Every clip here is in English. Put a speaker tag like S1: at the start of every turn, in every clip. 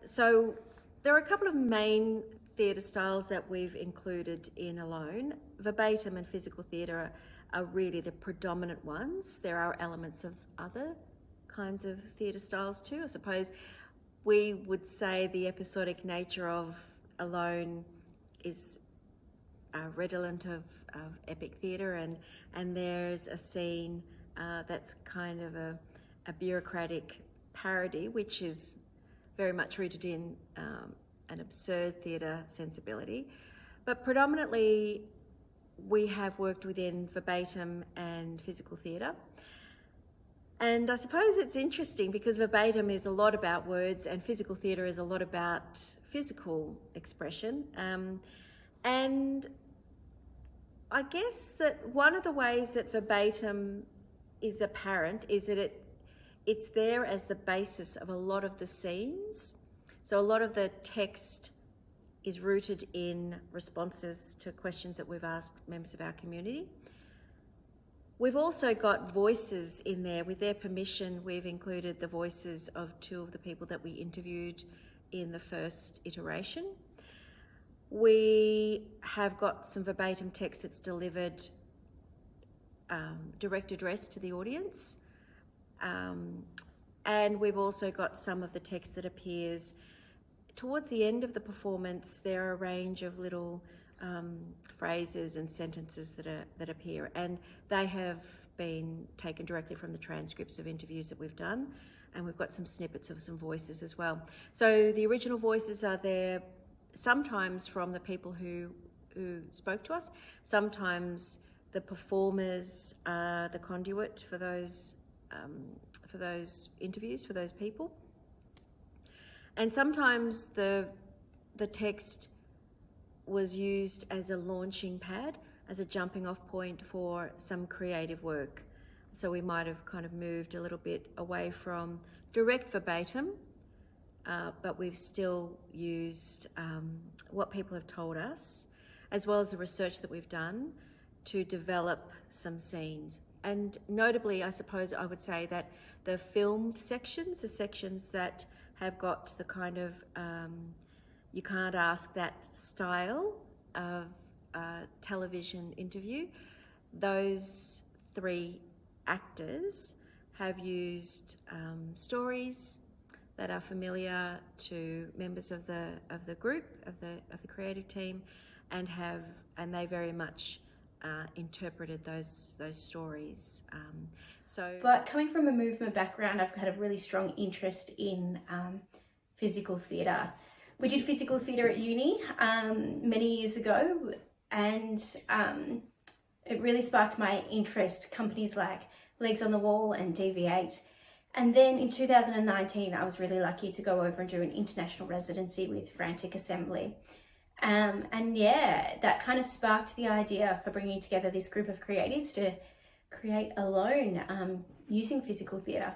S1: So there are a couple of main theatre styles that we've included in Alone. Verbatim and physical theatre are really the predominant ones. There are elements of other kinds of theatre styles too. I suppose we would say the episodic nature of Alone is redolent of epic theatre, and there's a scene that's kind of a bureaucratic parody, which is very much rooted in an absurd theatre sensibility. But predominantly we have worked within verbatim and physical theatre. And I suppose it's interesting because verbatim is a lot about words and physical theatre is a lot about physical expression. And I guess that one of the ways that verbatim is apparent is that it's there as the basis of a lot of the scenes. So a lot of the text is rooted in responses to questions that we've asked members of our community. We've also got voices in there. With their permission, we've included the voices of two of the people that we interviewed in the first iteration. We have got some verbatim text that's delivered direct address to the audience. And we've also got some of the text that appears towards the end of the performance. There are a range of little phrases and sentences that appear, and they have been taken directly from the transcripts of interviews that we've done, and we've got some snippets of some voices as well. So the original voices are there sometimes from the people who spoke to us, sometimes the performers are the conduit for those interviews, for those people. And sometimes the text was used as a launching pad, as a jumping off point for some creative work. So we might have kind of moved a little bit away from direct verbatim, but we've still used what people have told us, as well as the research that we've done to develop some scenes. And notably, I suppose I would say that the filmed sections, the sections that have got the kind of you can't ask that style of television interview, those three actors have used stories that are familiar to members of the group, of the creative team, and they very much interpreted those stories.
S2: But coming from a movement background, I've had a really strong interest in physical theatre. We did physical theatre at uni many years ago, and it really sparked my interest. Companies like Legs on the Wall and DV8. And then in 2019, I was really lucky to go over and do an international residency with Frantic Assembly. And yeah, that kind of sparked the idea for bringing together this group of creatives to create Alone using physical theatre.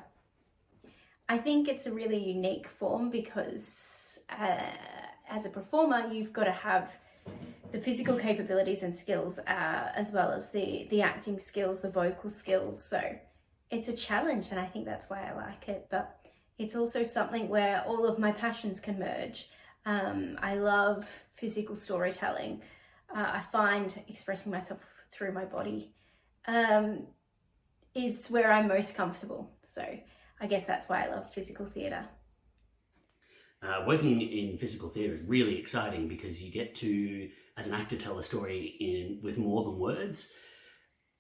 S2: I think it's a really unique form because as a performer, you've got to have the physical capabilities and skills as well as the acting skills, the vocal skills. So it's a challenge, and I think that's why I like it. But it's also something where all of my passions can merge. I love physical storytelling. I find expressing myself through my body is where I'm most comfortable. So I guess that's why I love physical theatre.
S3: Working in physical theatre is really exciting because you get to, as an actor, tell a story with more than words.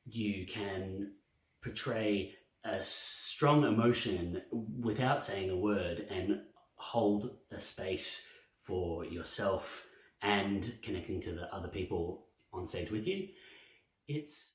S3: You can portray a strong emotion without saying a word and hold a space for yourself and connecting to the other people on stage with you. It's